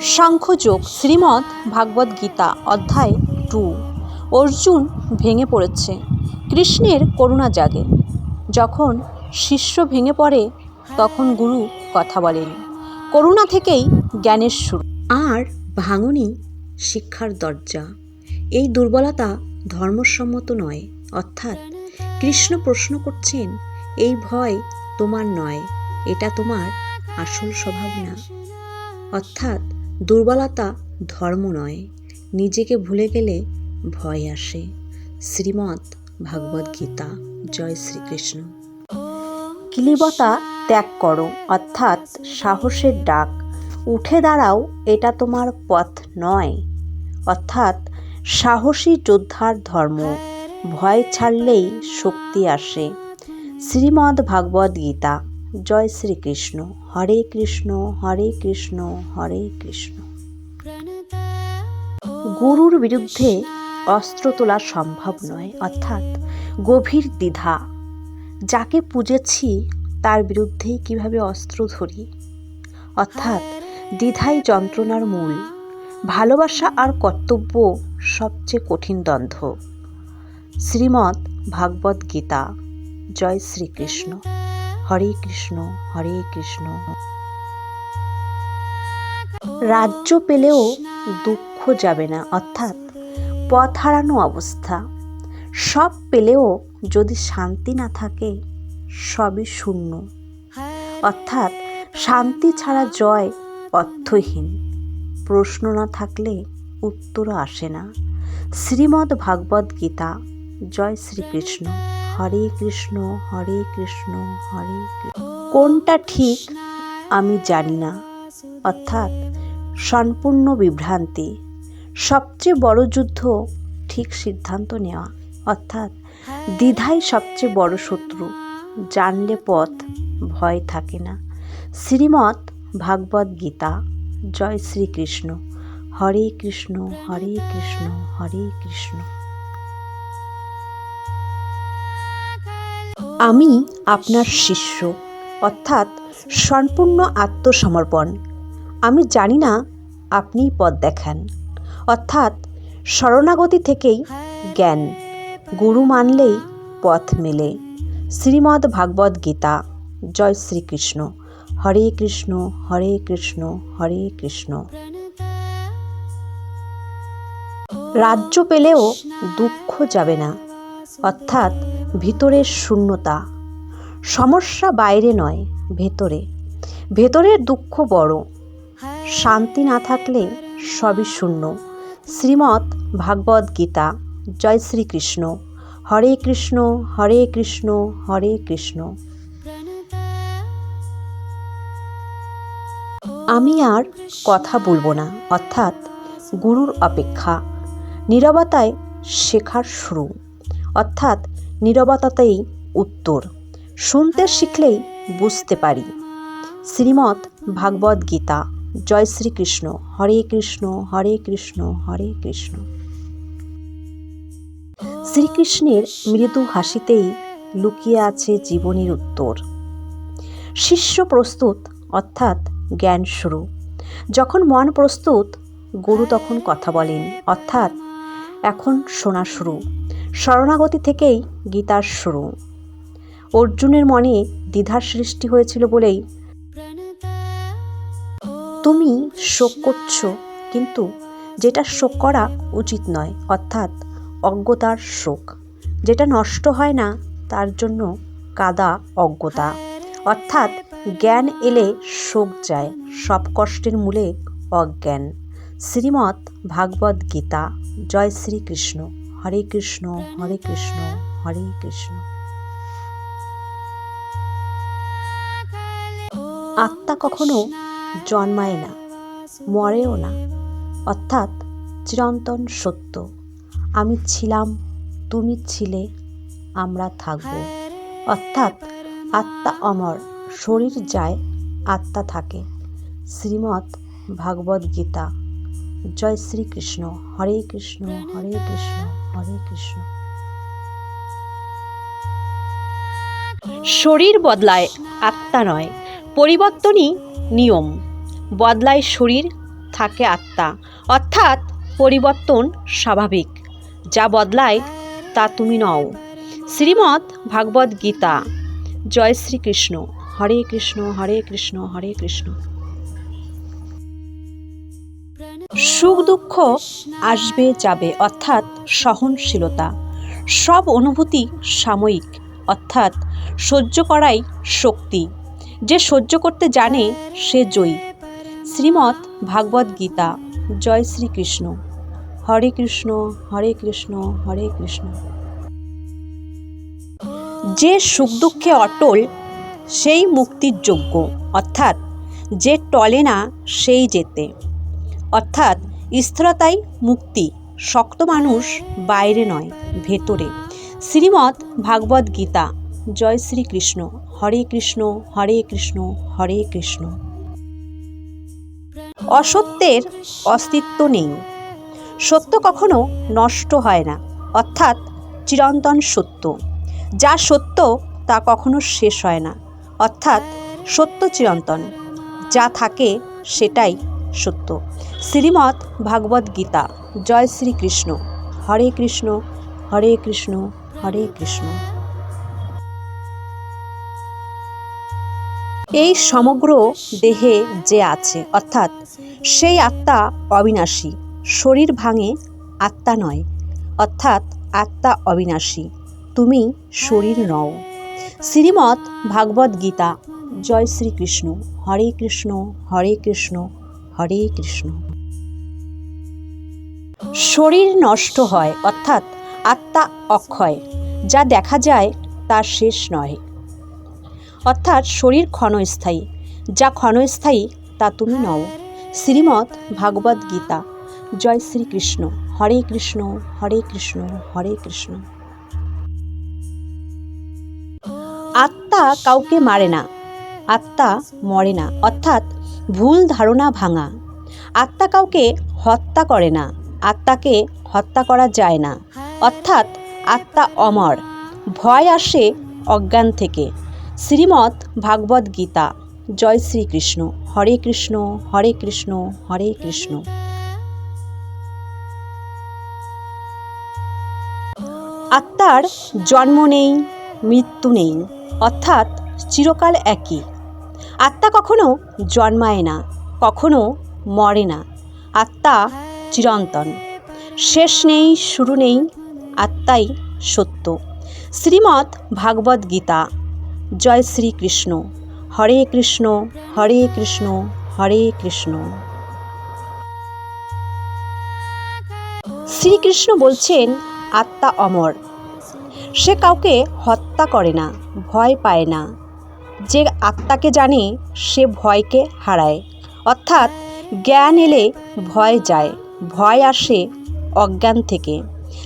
সাংখ্যযোগ শ্রীমদ্ ভাগবত গীতা অধ্যায় 2। অর্জুন ভেঙে পড়েছে, কৃষ্ণের করুণা জাগে। যখন শিষ্য ভেঙে পড়ে তখন গুরু কথা বলেন। করুণা থেকেই জ্ঞানের শুরু, আর ভাঙনই শিক্ষার দরজা। এই দুর্বলতা ধর্মসম্মত নয়। অর্থাৎ কৃষ্ণ প্রশ্ন করছেন, এই ভয় তোমার নয়, এটা তোমার আসল স্বভাব না। অর্থাৎ দুর্বলতা ধর্ম নয়, নিজেকে ভুলে গেলে ভয় আসে। শ্রীমদ্ ভাগবত গীতা। জয় শ্রীকৃষ্ণ। কিলিবতা ত্যাগ করো, অর্থাৎ সাহসের ডাক। উঠে দাঁড়াও, এটা তোমার পথ নয়। অর্থাৎ সাহসী যোদ্ধার ধর্ম। ভয় ছাড়লেই শক্তি আসে। শ্রীমদ্ ভাগবত গীতা। জয় শ্রীকৃষ্ণ। হরে কৃষ্ণ হরে কৃষ্ণ হরে কৃষ্ণ। গুরুর বিরুদ্ধে অস্ত্র তোলা সম্ভব নয়। অর্থাৎ গভীর দ্বিধা। যাকে পুজেছি তার বিরুদ্ধেই কিভাবে অস্ত্র ধরি। অর্থাৎ দ্বিধাই যন্ত্রণার মূল। ভালোবাসা আর কর্তব্য সবচেয়ে কঠিন দ্বন্দ্ব। শ্রীমদ্ ভাগবত গীতা। জয় শ্রীকৃষ্ণ। হরে কৃষ্ণ হরে কৃষ্ণ। রাজ্য পেলেও দুঃখ যাবে না, অর্থাৎ পথ হারানো অবস্থা। সব পেলেও যদি শান্তি না থাকে সবই শূন্য। অর্থাৎ শান্তি ছাড়া জয় অর্থহীন। প্রশ্ন না থাকলে উত্তরও আসে না। শ্রীমদ্ ভাগবত গীতা। জয় শ্রীকৃষ্ণ। হরে কৃষ্ণ হরে কৃষ্ণ হরে কৃষ্ণ। কোনটা ঠিক আমি জানি না, অর্থাৎ সম্পূর্ণ বিভ্রান্তি। সবচেয়ে বড় যুদ্ধ ঠিক সিদ্ধান্ত নেওয়া। অর্থাৎ দ্বিধাই সবচেয়ে বড় শত্রু। জানলে পথ, ভয় থাকে না। শ্রীমদ্ ভাগবত গীতা। জয় শ্রীকৃষ্ণ। হরে কৃষ্ণ হরে কৃষ্ণ হরে কৃষ্ণ। আমি আপনার শিষ্য, অর্থাৎ সম্পূর্ণ আত্মসমর্পণ। আমি জানি না, আপনিই পথ দেখান। অর্থাৎ শরণাগতি থেকেই জ্ঞান। গুরু মানলেই পথ মেলে। শ্রীমদ্ ভাগবত গীতা। জয় শ্রীকৃষ্ণ। হরে কৃষ্ণ হরে কৃষ্ণ হরে কৃষ্ণ। রাজ্য পেলেও দুঃখ যাবে না, অর্থাৎ ভিতরের শূন্যতা। সমস্যা বাইরে নয়, ভেতরে। ভেতরের দুঃখ বড়। শান্তি না থাকলে সবই শূন্য। শ্রীমদ্ ভাগবত গীতা। জয় শ্রীকৃষ্ণ। হরে কৃষ্ণ হরে কৃষ্ণ হরে কৃষ্ণ। আমি আর কথা বলবো না, অর্থাৎ গুরুর অপেক্ষা। নীরবতায় শেখার শুরু। অর্থাৎ নীরবতাতেই উত্তর। শুনতে শিখলেই বুঝতে পারি। শ্রীমদ্ ভাগবত গীতা। জয় শ্রীকৃষ্ণ। হরে কৃষ্ণ হরে কৃষ্ণ হরে কৃষ্ণ। শ্রীকৃষ্ণের মৃদু হাসিতেই লুকিয়ে আছে জীবনের উত্তর। শিষ্য প্রস্তুত, অর্থাৎ জ্ঞান শুরু। যখন মন প্রস্তুত, গুরু তখন কথা বলেন। অর্থাৎ এখন শোনা শুরু। শরণাগতি থেকেই গীতার শুরু। অর্জুনের মনে দ্বিধার সৃষ্টি হয়েছিল বলেই, তুমি শোক করছো, কিন্তু যেটা শোক করা উচিত নয়। অর্থাৎ অজ্ঞতার শোক। যেটা নষ্ট হয় না তার জন্য কাদা অজ্ঞতা। অর্থাৎ জ্ঞান এলে শোক যায়। সব কষ্টের মূলে অজ্ঞান। শ্রীমদ্ ভাগবত গীতা। জয় শ্রীকৃষ্ণ। হরে কৃষ্ণ হরে কৃষ্ণ হরে কৃষ্ণ। আত্মা কখনো জন্মায় না, মরেও না। অর্থাৎ চিরন্তন সত্য। আমি ছিলাম, তুমি ছিলে, আমরা থাকব। অর্থাৎ আত্মা অমর। শরীর যায়, আত্মা থাকে। শ্রীমদ্ ভাগবত গীতা। জয় শ্রীকৃষ্ণ। হরে কৃষ্ণ হরে কৃষ্ণ হরে কৃষ্ণ। শরীর বদলায়, আত্মা নয়। পরিবর্তনই নিয়ম। বদলায় শরীর, থাকে আত্মা, অর্থাৎ পরিবর্তন স্বাভাবিক। যা বদলায় তা তুমি নও। শ্রীমদ্ ভাগবত গীতা। জয় শ্রীকৃষ্ণ। হরে কৃষ্ণ হরে কৃষ্ণ হরে কৃষ্ণ। সুখ দুঃখ আসবে যাবে, অর্থাৎ সহনশীলতা। সব অনুভূতি সাময়িক, অর্থাৎ সহ্য করাই শক্তি। যে সহ্য করতে জানে সে জয়ী। শ্রীমদ্ ভাগবত গীতা। জয় শ্রীকৃষ্ণ। হরে কৃষ্ণ হরে কৃষ্ণ হরে কৃষ্ণ। যে সুখ দুঃখে অটল সেই মুক্তির যোগ্য, অর্থাৎ যে টলে না সেই যেতে, অর্থাৎ স্থিরতাই মুক্তি। শক্ত মানুষ বাইরে নয়, ভেতরে। শ্রীমদ্ ভাগবত গীতা। জয় শ্রীকৃষ্ণ। হরে কৃষ্ণ হরে কৃষ্ণ হরে কৃষ্ণ। অসত্যের অস্তিত্ব নেই। সত্য কখনো নষ্ট হয় না, অর্থাৎ চিরন্তন সত্য। যা সত্য তা কখনো শেষ হয় না, অর্থাৎ সত্য চিরন্তন। যা থাকে সেটাই সত্য। শ্রীমদ্ ভাগবত গীতা। জয় শ্রীকৃষ্ণ। হরে কৃষ্ণ হরে কৃষ্ণ হরে কৃষ্ণ। এই সমগ্র দেহে যে আছে, অর্থাৎ সেই আত্মা অবিনাশী। শরীর ভাঙে, আত্মা নয়, অর্থাৎ আত্মা অবিনাশী। তুমি শরীর নও। শ্রীমদ্ ভাগবত গীতা। জয় শ্রীকৃষ্ণ। হরে কৃষ্ণ হরে কৃষ্ণ হরে কৃষ্ণ। শরীর নষ্ট হয়, অর্থাৎ আত্মা অক্ষয়। যা দেখা যায় তার শেষ নয়, অর্থাৎ শরীর ক্ষণস্থায়ী। যা ক্ষণস্থায়ী তা তুমি নও। শ্রীমদ্ ভাগবত গীতা। জয় শ্রীকৃষ্ণ। হরে কৃষ্ণ হরে কৃষ্ণ হরে কৃষ্ণ। আত্মা কাউকে মারে না, আত্মা মরে না, অর্থাৎ ভুল ধারণা ভাঙা। আত্মা কাউকে হত্যা করে না, আত্মাকে হত্যা করা যায় না, অর্থাৎ আত্মা অমর। ভয় আসে অজ্ঞান থেকে। শ্রীমদ্ ভাগবত গীতা। জয় শ্রীকৃষ্ণ। হরে কৃষ্ণ হরে কৃষ্ণ হরে কৃষ্ণ। আত্মার জন্ম নেই, মৃত্যু নেই, অর্থাৎ চিরকাল একই। আত্মা কখনো জন্মায় না, কখনো মরে না। আত্মা চিরন্তন। শেষ নেই, শুরু নেই, আত্মাই সত্য। শ্রীমদ্ ভাগবত গীতা। জয় শ্রীকৃষ্ণ। হরে কৃষ্ণ হরে কৃষ্ণ হরে কৃষ্ণ। শ্রীকৃষ্ণ বলছেন আত্মা অমর। সে কাউকে হত্যা করে না, ভয় পায় না। যে আত্মাকে জানে সে ভয়কে হারায়, অর্থাৎ জ্ঞান এলে ভয় যায়। ভয় আসে অজ্ঞান থেকে।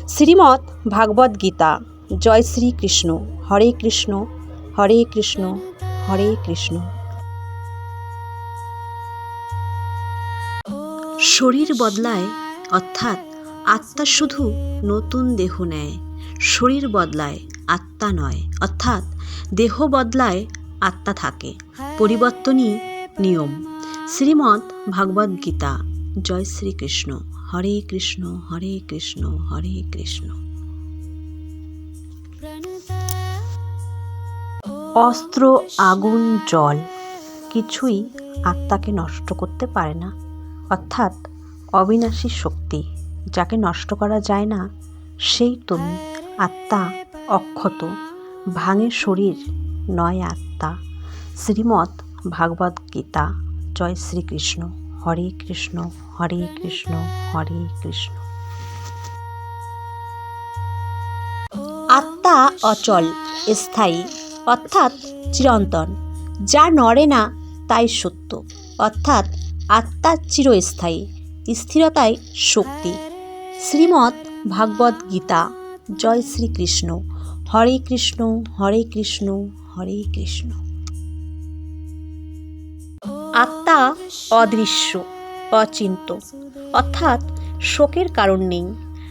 শ্রীমদ্ ভাগবত গীতা। জয় শ্রীকৃষ্ণ। হরে কৃষ্ণ হরে কৃষ্ণ হরে কৃষ্ণ। শরীর বদলায়, অর্থাৎ আত্মা শুধু নতুন দেহ নেয়। শরীর বদলায়, আত্মা নয়, অর্থাৎ দেহ বদলায়, আত্মা থাকে। পরিবর্তনই নিয়ম। শ্রীমদ্ ভাগবত গীতা। জয় শ্রীকৃষ্ণ। হরে কৃষ্ণ হরে কৃষ্ণ হরে কৃষ্ণ। অস্ত্র, আগুন, জল কিছুই আত্মাকে নষ্ট করতে পারে না, অর্থাৎ অবিনাশী শক্তি। যাকে নষ্ট করা যায় না সেই তুমি। আত্মা অক্ষত, ভাঙে শরীর, নয় আত্মা। শ্রীমদ্ ভাগবত গীতা। জয় শ্রীকৃষ্ণ। হরে কৃষ্ণ হরে কৃষ্ণ হরে কৃষ্ণ। আত্মা অচল, স্থায়ী, অর্থাৎ চিরন্তন। যা নড়ে না তাই সত্য, অর্থাৎ আত্মা চিরস্থায়ী। স্থিরতাই শক্তি। শ্রীমদ্ ভাগবত গীতা। জয় শ্রীকৃষ্ণ। হরে কৃষ্ণ হরে কৃষ্ণ হরে কৃষ্ণ। আত্মা অদৃশ্য, অচিন্ত, অর্থাৎ শোকের কারণ নেই।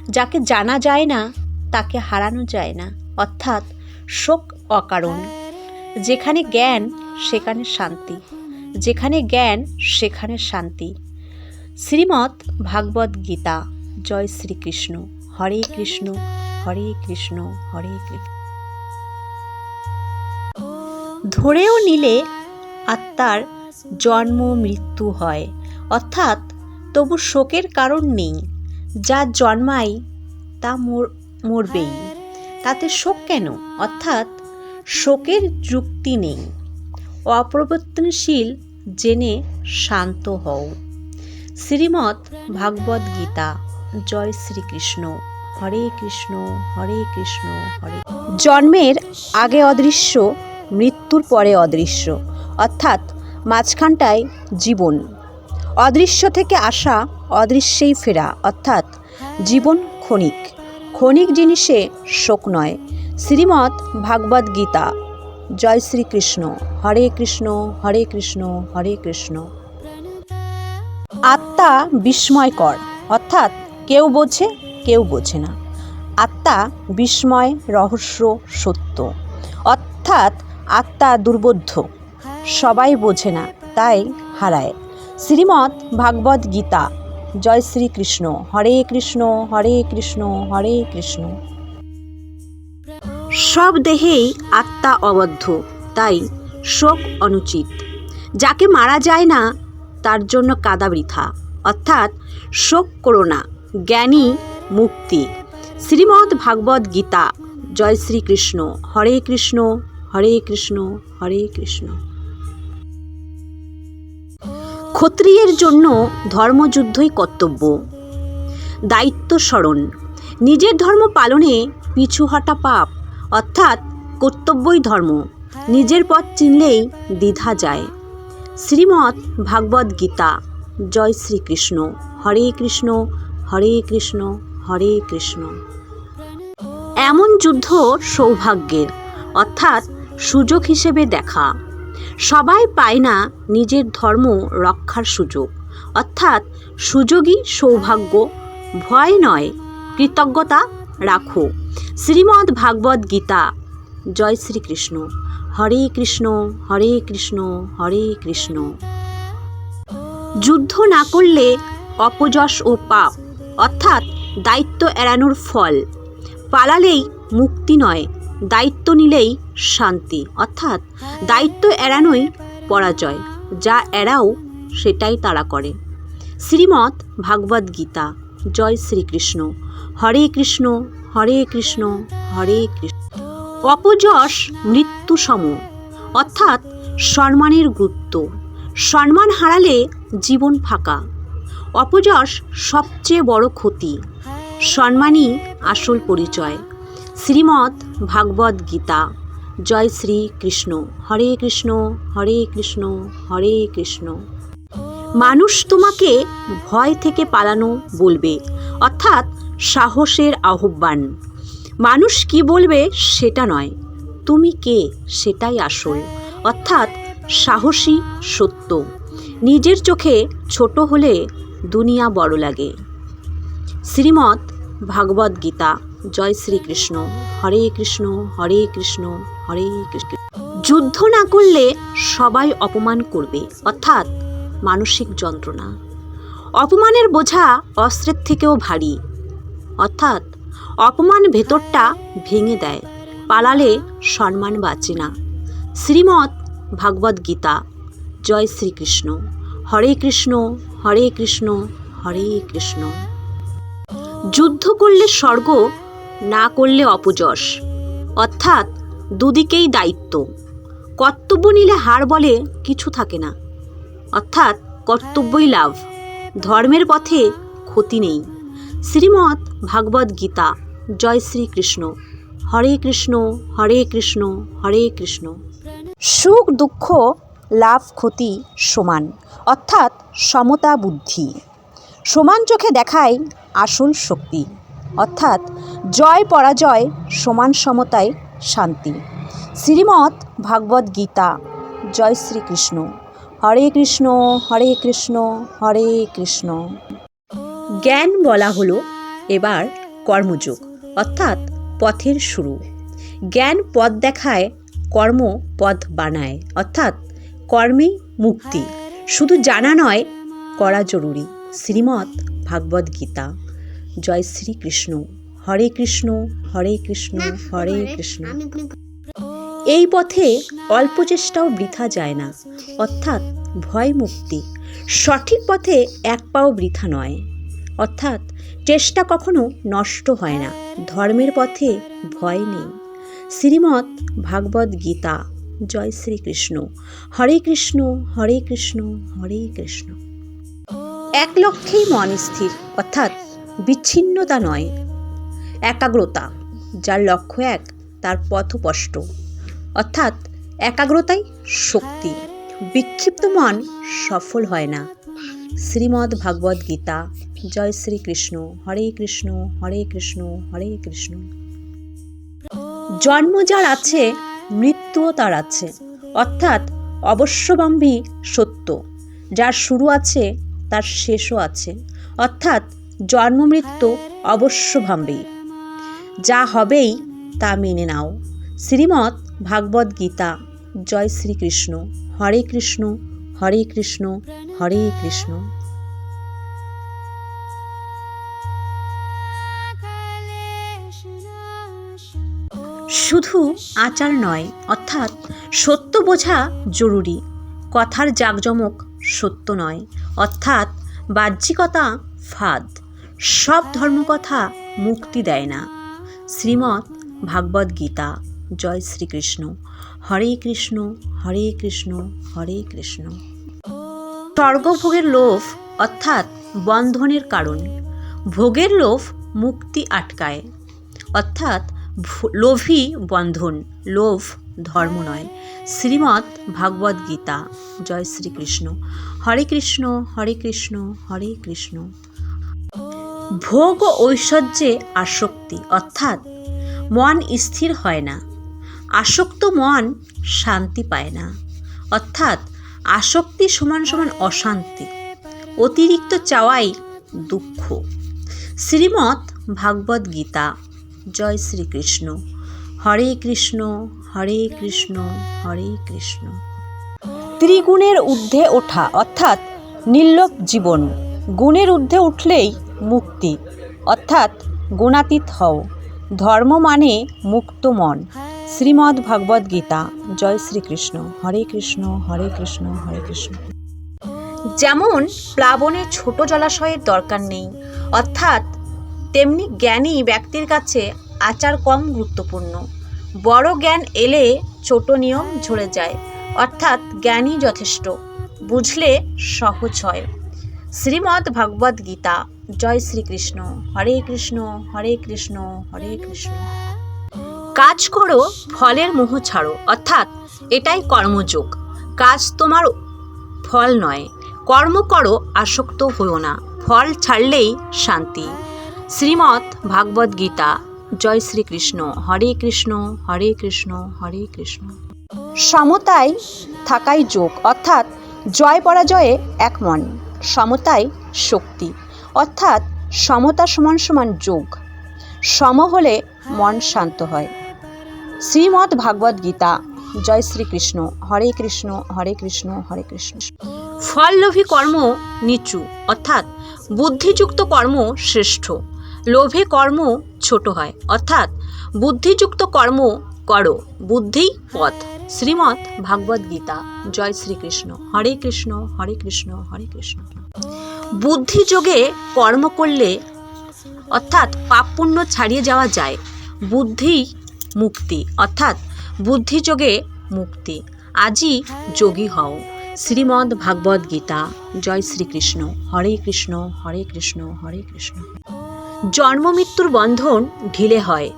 যাকে জানা যায় না তাকে হারানো যায় না, অর্থাৎ শোক অকারণ। যেখানে জ্ঞান সেখানে শান্তি, যেখানে জ্ঞান সেখানে শান্তি। শ্রীমদ্ ভাগবত গীতা। জয় শ্রীকৃষ্ণ। হরে কৃষ্ণ হরে কৃষ্ণ হরে কৃষ্ণ। ধরেও নিলে আত্মার জন্ম মৃত্যু হয়, অর্থাৎ তবু শোকের কারণ নেই। যা জন্মায় তা মরবেই, তাতে শোক কেন? অর্থাৎ শোকের যুক্তি নেই। অপরিবর্তনশীল জেনে শান্ত হও। শ্রীমদ্ ভাগবত গীতা। জয় শ্রীকৃষ্ণ। হরে কৃষ্ণ হরে কৃষ্ণ হরে। জন্মের আগে অদৃশ্য, মৃত্যুর পরে অদৃশ্য, অর্থাৎ মাঝখানটায় জীবন। অদৃশ্য থেকে আসা, অদৃশ্যেই ফেরা, অর্থাৎ জীবন ক্ষণিক। ক্ষণিক জিনিসে শোক নয়। শ্রীমদ্ ভাগবত গীতা। জয় শ্রীকৃষ্ণ। হরে কৃষ্ণ হরে কৃষ্ণ হরে কৃষ্ণ। আত্মা বিস্ময়কর, অর্থাৎ কেউ বোঝে কেউ বোঝে না। আত্মা বিস্ময়, রহস্য, সত্য, অর্থাৎ আত্মা দুর্বোধ্য, সবাই বোঝে না তাই হারায়। শ্রীমদ্ ভাগবত গীতা। জয় শ্রীকৃষ্ণ। হরে কৃষ্ণ হরে কৃষ্ণ হরে কৃষ্ণ। সব দেহেই আত্মা অবদ্ধ, তাই শোক অনুচিত। যাকে মারা যায় না তার জন্য কাঁদা বৃথা, অর্থাৎ শোক করো না, জ্ঞানী মুক্তি। শ্রীমদ্ ভাগবত গীতা। জয় শ্রীকৃষ্ণ। হরে কৃষ্ণ হরে কৃষ্ণ হরে কৃষ্ণ। ক্ষত্রিয়ের জন্য ধর্মযুদ্ধই কর্তব্য, দায়িত্ব স্মরণ। নিজের ধর্ম পালনে পিছু হটা পাপ, অর্থাৎ কর্তব্যই ধর্ম। নিজের পথ চিনলেই দ্বিধা যায়। শ্রীমদ্ ভাগবত গীতা। জয় শ্রীকৃষ্ণ। হরে কৃষ্ণ হরে কৃষ্ণ হরে কৃষ্ণ। এমন যুদ্ধ সৌভাগ্যের, অর্থাৎ সুযোগ হিসেবে দেখা। সবাই পায় না নিজের ধর্ম রক্ষার সুযোগ, অর্থাৎ সুযোগই সৌভাগ্য। ভয় নয়, কৃতজ্ঞতা রাখো। শ্রীমদ্ ভাগবত গীতা। জয় শ্রীকৃষ্ণ। হরে কৃষ্ণ হরে কৃষ্ণ হরে কৃষ্ণ। যুদ্ধ না করলে অপযশ ও পাপ, অর্থাৎ দায়িত্ব এড়ানোর ফল। পালালেই মুক্তি নয়, দায়িত্ব নিলেই শান্তি, অর্থাৎ দায়িত্ব এড়ানোই পরাজয়। যা এড়াও সেটাই তারা করে। শ্রীমদ্ ভাগবত গীতা। জয় শ্রীকৃষ্ণ। হরে কৃষ্ণ হরে কৃষ্ণ হরে কৃষ্ণ। অপযশ মৃত্যু সম, অর্থাৎ সম্মানের গুরুত্ব। সম্মান হারালে জীবন ফাঁকা। অপযশ সবচেয়ে বড় ক্ষতি, সম্মানই আসল পরিচয়। শ্রীমদ্ ভাগবত গীতা। জয় শ্রীকৃষ্ণ। হরে কৃষ্ণ হরে কৃষ্ণ হরে কৃষ্ণ। মানুষ তোমাকে ভয় থেকে পালানো বলবে, অর্থাৎ সাহসের আহ্বান। মানুষ কি বলবে সেটা নয়, তুমি কে সেটাই আসল, অর্থাৎ সাহসী সত্য। নিজের চোখে ছোট হলে দুনিয়া বড় লাগে। শ্রীমদ্ ভাগবত গীতা। জয় শ্রীকৃষ্ণ। হরে কৃষ্ণ হরে কৃষ্ণ হরে কৃষ্ণ। যুদ্ধ না করলে সবাই অপমান করবে, অর্থাৎ মানসিক যন্ত্রণা। অপমানের বোঝা অস্ত্রের থেকেও ভারী, অর্থাৎ অপমান ভেতরটা ভেঙে দেয়। পালালে সম্মান বাঁচে না। শ্রীমদ্ ভাগবত গীতা। জয় শ্রীকৃষ্ণ। হরে কৃষ্ণ হরে কৃষ্ণ হরে কৃষ্ণ। যুদ্ধ করলে স্বর্গ, না করলে অপযশ, অর্থাৎ দুদিকেই দায়িত্ব। কর্তব্য নিলে হার বলে কিছু থাকে না, অর্থাৎ কর্তব্যই লাভ। ধর্মের পথে ক্ষতি নেই। শ্রীমদ্ ভাগবত গীতা। জয় শ্রীকৃষ্ণ। হরে কৃষ্ণ হরে কৃষ্ণ হরে কৃষ্ণ। সুখ দুঃখ লাভ ক্ষতি সমান, অর্থাৎ সমতা বুদ্ধি। সমান চোখে দেখায় আসল শক্তি, অর্থাৎ জয় পরাজয় সমান সমতায় শান্তি। শ্রীমদ্ ভাগবত গীতা। জয় শ্রীকৃষ্ণ। হরে কৃষ্ণ হরে কৃষ্ণ হরে কৃষ্ণ। জ্ঞান বলা হলো এবার কর্মযোগ, অর্থাৎ পথের শুরু। জ্ঞান পথ দেখায়, কর্ম পথ বানায়, অর্থাৎ কর্মেই মুক্তি। শুধু জানা নয়, করা জরুরি। শ্রীমদ্ ভাগবত গীতা। জয় শ্রীকৃষ্ণ। হরে কৃষ্ণ হরে কৃষ্ণ হরে কৃষ্ণ। এই পথে অল্প চেষ্টাও বৃথা যায় না, অর্থাৎ ভয় মুক্তি। সঠিক পথে এক পাও বৃথা নয়, অর্থাৎ চেষ্টা কখনো নষ্ট হয় না। ধর্মের পথে ভয় নেই। শ্রীমদ্ ভাগবত গীতা। জয় শ্রীকৃষ্ণ। হরে কৃষ্ণ হরে কৃষ্ণ হরে কৃষ্ণ। এক লক্ষ্যেই মন স্থির, অর্থাৎ বিচ্ছিন্নতা নয়, একাগ্রতা। যার লক্ষ্য এক, তার পথ স্পষ্ট, অর্থাৎ একাগ্রতাই শক্তি। বিক্ষিপ্ত মন সফল হয় না। শ্রীমদ্ ভাগবত গীতা। জয় শ্রীকৃষ্ণ। হরে কৃষ্ণ হরে কৃষ্ণ হরে কৃষ্ণ। জন্ম যার আছে, মৃত্যুও তার আছে, অর্থাৎ অবশ্যম্ভাবী সত্য। যার শুরু আছে তার শেষও আছে, অর্থাৎ জন্ম মৃত্যু অবশ্যম্ভাবী। যা হবেই তা মেনে নাও। শ্রীমদ্ ভাগবত গীতা। জয় শ্রীকৃষ্ণ। হরে কৃষ্ণ হরে কৃষ্ণ হরে কৃষ্ণ। শুধু আচার নয়, অর্থাৎ সত্য বোঝা জরুরি। কথার জাঁকজমক সত্য নয়, অর্থাৎ বাহ্যিকতা ফাঁদ। সব ধর্মকথা মুক্তি দেয় না। শ্রীমদ্ ভাগবত গীতা। জয় শ্রীকৃষ্ণ। হরে কৃষ্ণ হরে কৃষ্ণ হরে কৃষ্ণ। স্বর্গভোগের লোভ, অর্থাৎ বন্ধনের কারণ। ভোগের লোভ মুক্তি আটকায়, অর্থাৎ লোভই বন্ধন। লোভ ধর্ম নয়। শ্রীমদ্ ভাগবত গীতা। জয় শ্রীকৃষ্ণ। হরে কৃষ্ণ হরে কৃষ্ণ হরে কৃষ্ণ। ভোগ ও ঐশ্বর্যে আসক্তি, অর্থাৎ মন স্থির হয় না। আসক্ত মন শান্তি পায় না, অর্থাৎ আসক্তি সমান সমান অশান্তি। অতিরিক্ত চাওয়াই দুঃখ। শ্রীমদ্ ভাগবত গীতা। জয় শ্রীকৃষ্ণ। হরে কৃষ্ণ হরে কৃষ্ণ হরে কৃষ্ণ। ত্রিগুণের ঊর্ধ্বে ওঠা, অর্থাৎ নির্লোভ জীবন। গুণের ঊর্ধ্বে উঠলেই মুক্তি, অর্থাৎ গুণাতীত হও। ধর্ম মানে মুক্ত মন। শ্রীমদ্ ভাগবত গীতা। জয় শ্রীকৃষ্ণ। হরে কৃষ্ণ হরে কৃষ্ণ হরে কৃষ্ণ। যেমন প্লাবনে ছোট জলাশয়ের দরকার নেই, অর্থাৎ তেমনি জ্ঞানী ব্যক্তির কাছে আচার কম গুরুত্বপূর্ণ। বড় জ্ঞান এলে ছোট নিয়ম ঝরে যায়, অর্থাৎ জ্ঞানই যথেষ্ট। বুঝলে সহজ হয়। শ্রীমদ্ ভাগবত গীতা। জয় শ্রীকৃষ্ণ। হরে কৃষ্ণ হরে কৃষ্ণ হরে কৃষ্ণ। কাজ করো, ফলের মোহ ছাড়ো, অর্থাৎ এটাই কর্মযোগ। কাজ তোমার ফল নয়। কর্ম করো, আসক্ত হও না। ফল ছাড়লেই শান্তি। শ্রীমদ্ ভাগবত গীতা। জয় শ্রীকৃষ্ণ। হরে কৃষ্ণ হরে কৃষ্ণ হরে কৃষ্ণ। সমতায় থাকাই যোগ, অর্থাৎ জয় পরাজয়ে এক মন। সমতাই শক্তি, অর্থাৎ সমতা সমান সমান যোগ। সম হলে মন শান্ত হয়। শ্রীমদ্ ভাগবত গীতা। জয় শ্রীকৃষ্ণ। হরে কৃষ্ণ হরে কৃষ্ণ হরে কৃষ্ণ। ফললোভী কর্ম নিচু, অর্থাৎ বুদ্ধিযুক্ত কর্ম শ্রেষ্ঠ। লোভে কর্ম ছোট হয়, অর্থাৎ বুদ্ধিযুক্ত কর্ম করো, বুদ্ধি পথ। শ্রীমদ্ ভাগবত গীতা। জয় শ্রীকৃষ্ণ। হরে কৃষ্ণ হরে কৃষ্ণ হরে কৃষ্ণ। বুদ্ধিযোগে কর্ম করলে, অর্থাৎ পাপ পুণ্য ছাড়িয়ে যাওয়া যায়। বুদ্ধি মুক্তি, অর্থাৎ বুদ্ধিযোগে মুক্তি। আজই যোগী হও। শ্রীমদ্ ভাগবত গীতা। জয় শ্রীকৃষ্ণ। হরে কৃষ্ণ হরে কৃষ্ণ হরে কৃষ্ণ। জন্ম মৃত্যুর বন্ধন ঢিলে হয়,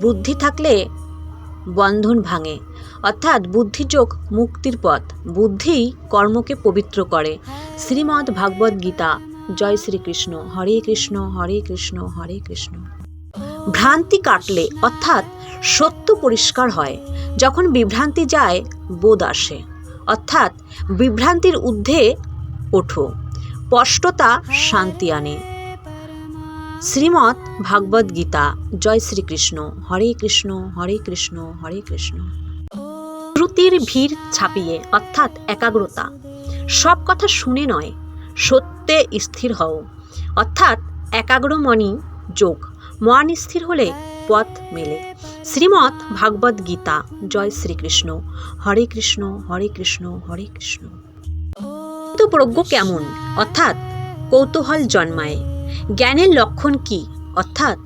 বুদ্ধি থাকলে বন্ধন ভাঙে, অর্থাৎ বুদ্ধিযোগ মুক্তির পথ। বুদ্ধি কর্মকে পবিত্র করে। শ্রীমদ্ ভাগবত গীতা। জয় শ্রীকৃষ্ণ। হরে কৃষ্ণ হরে কৃষ্ণ হরে কৃষ্ণ। ভ্রান্তি কাটলে, অর্থাৎ সত্য পরিষ্কার হয়। যখন বিভ্রান্তি যায়, বোধ আসে, অর্থাৎ বিভ্রান্তির ঊর্ধ্বে ওঠো। স্পষ্টতা শান্তি আনে। শ্রীমদ্ ভাগবত গীতা। জয় শ্রীকৃষ্ণ। হরে কৃষ্ণ হরে কৃষ্ণ হরে কৃষ্ণ। শ্রুতির ভিড় ছাপিয়ে, অর্থাৎ একাগ্রতা। সব কথা শুনে নয়, সত্যে স্থির হও, অর্থাৎ একাগ্র মনই যোগ। মন স্থির হলে পথ মেলে। শ্রীমদ্ ভাগবত গীতা। জয় শ্রীকৃষ্ণ। হরে কৃষ্ণ হরে কৃষ্ণ হরে কৃষ্ণ। তো প্রজ্ঞ কেমন, অর্থাৎ কৌতূহল জন্মায়। জ্ঞানের লক্ষণ কি, অর্থাৎ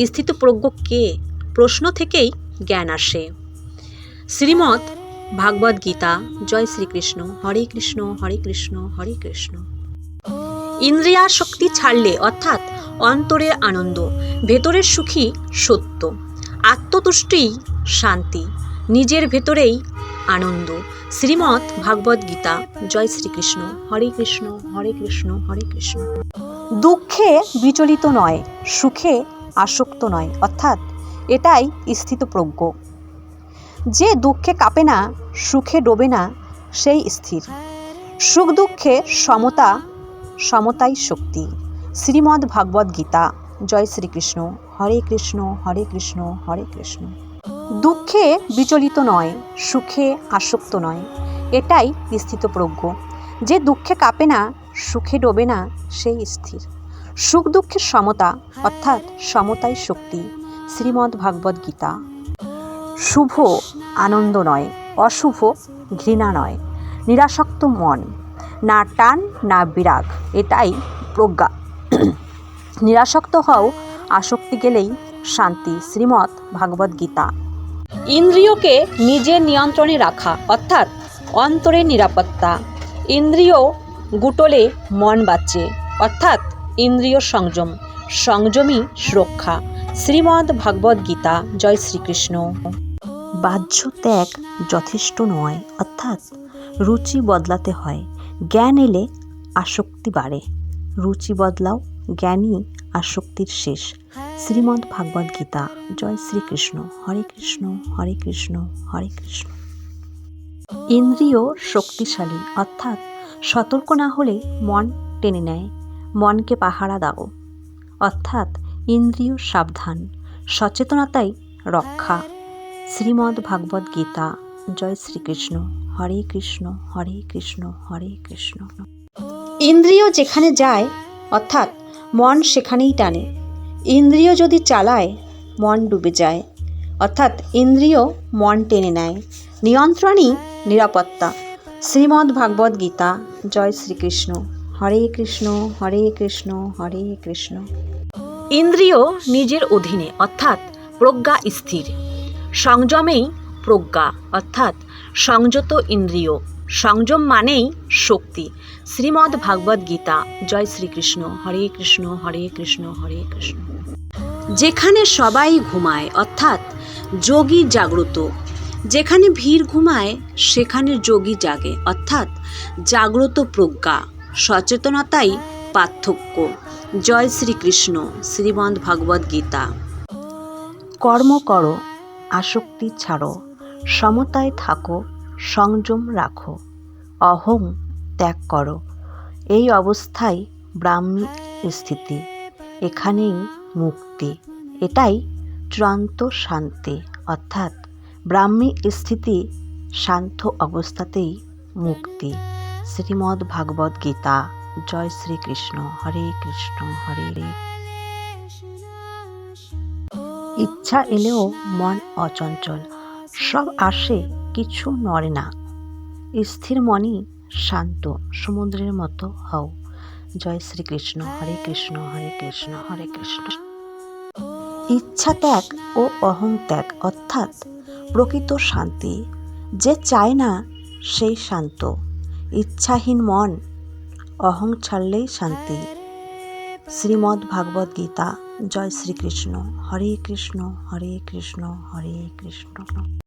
স্থিতপ্রজ্ঞ কে, প্রশ্ন থেকেই জ্ঞান আসে। শ্রীমদ্ ভাগবত গীতা। জয় শ্রীকৃষ্ণ। হরে কৃষ্ণ হরে কৃষ্ণ হরে কৃষ্ণ। ইন্দ্রিয়াসক্তি ছাড়লে, অর্থাৎ অন্তরের আনন্দ, ভেতরের সুখী সত্য, আত্মতুষ্টিই শান্তি, নিজের ভেতরেই আনন্দ। শ্রীমদ্ ভাগবত গীতা। জয় শ্রীকৃষ্ণ। হরে কৃষ্ণ হরে কৃষ্ণ হরে কৃষ্ণ। দুঃখে বিচলিত নয়, সুখে আসক্ত নয়, অর্থাৎ এটাই স্থিতপ্রজ্ঞ। যে দুঃখে কাঁপে না, সুখে ডোবে না, সেই স্থির। সুখ দুঃখে সমতা, সমতাই শক্তি। শ্রীমদ্ ভাগবত গীতা। জয় শ্রীকৃষ্ণ। হরে কৃষ্ণ হরে কৃষ্ণ হরে কৃষ্ণ। দুঃখে বিচলিত নয়, সুখে আসক্ত নয়, এটাই স্থিতপ্রজ্ঞ। যে দুঃখে কাঁপে না, সুখে ডোবে না, সেই স্থির। সুখ দুঃখের সমতা, অর্থাৎ সমতাই শক্তি। শ্রীমদ্ ভাগবত গীতা। শুভ আনন্দ নয়, অশুভ ঘৃণা নয়, নিরাসক্ত মন, না টান না বিরাগ, এটাই প্রজ্ঞা। নিরাসক্ত হও, আসক্তি গেলেই শান্তি। শ্রীমদ্ ভাগবত গীতা। ইন্দ্রিয়কে নিজের নিয়ন্ত্রণে রাখা, অর্থাৎ অন্তরের নিরাপত্তা। ইন্দ্রিয় গুটলে মন বাঁচে, অর্থাৎ ইন্দ্রিয় সংযম, সংযমী সুরক্ষা। শ্রীমদ্ ভাগবত গীতা। জয় শ্রীকৃষ্ণ। বাহ্য ত্যাগ যথেষ্ট নয়, অর্থাৎ রুচি বদলাতে হয়। জ্ঞান এলে আসক্তি বাড়ে, রুচি বদলাও, জ্ঞানই আসক্তির শেষ। শ্রীমদ্ ভাগবত গীতা। জয় শ্রীকৃষ্ণ। হরে কৃষ্ণ হরে কৃষ্ণ হরে কৃষ্ণ। ইন্দ্রিয় শক্তিশালী, অর্থাৎ সতর্ক না হলে মন টেনে নেয়। মনকে পাহারা দাও, অর্থাৎ ইন্দ্রিয় সাবধান, সচেতনতাই রক্ষা। শ্রীমদ্ ভাগবত গীতা। জয় শ্রীকৃষ্ণ। হরে কৃষ্ণ হরে কৃষ্ণ হরে কৃষ্ণ। ইন্দ্রিয় যেখানে যায়, অর্থাৎ মন সেখানেই টানে। ইন্দ্রিয় যদি চালায়, মন ডুবে যায়, অর্থাৎ ইন্দ্রিয় মন টেনে নেয়। নিয়ন্ত্রণই নিরাপত্তা। শ্রীমদ্ ভাগবত গীতা। জয় শ্রীকৃষ্ণ। হরে কৃষ্ণ হরে কৃষ্ণ হরে কৃষ্ণ। ইন্দ্রিয় নিজের অধীনে, অর্থাৎ প্রজ্ঞা স্থির। সংযমেই প্রজ্ঞা, অর্থাৎ সংযত ইন্দ্রিয়। সংযম মানেই শক্তি। শ্রীমদ্ ভাগবত গীতা। জয় শ্রীকৃষ্ণ। হরে কৃষ্ণ হরে কৃষ্ণ হরে কৃষ্ণ। যেখানে সবাই ঘুমায়, অর্থাৎ যোগী জাগ্রত। যেখানে ভিড় ঘুমায়, সেখানে যোগী জাগে, অর্থাৎ জাগ্রত প্রজ্ঞা। সচেতনতাই পার্থক্য। জয় শ্রীকৃষ্ণ। শ্রীমদ্ ভাগবত গীতা। কর্ম করো, আসক্তি ছাড়ো, সমতায় থাকো, সংযম রাখো, অহং ত্যাগ করো। এই অবস্থায় ব্রাহ্মী স্থিতি, এখানেই মুক্তি। এটাই চূড়ান্ত শান্তি, অর্থাৎ ব্রাহ্মী স্থিতি, শান্ত অবস্থাতেই মুক্তি। শ্রীমদ্ ভাগবত গীতা। জয় শ্রীকৃষ্ণ। হরে কৃষ্ণ হরে হরে। ইচ্ছা এলেও মন অচঞ্চল, সব আসে কিছু নড়ে না। স্থির মনই শান্ত, সমুদ্রের মতো হও। জয় শ্রীকৃষ্ণ। হরে কৃষ্ণ হরে কৃষ্ণ হরে কৃষ্ণ। ইচ্ছা ত্যাগ ও অহং ত্যাগ, অর্থাৎ প্রকৃত শান্তি। যে চায় না সেই শান্ত। ইচ্ছাহীন মন, অহং ছাড়লেই শান্তি। শ্রীমদ্ ভাগবত গীতা। জয় শ্রীকৃষ্ণ। হরে কৃষ্ণ হরে কৃষ্ণ হরে কৃষ্ণ।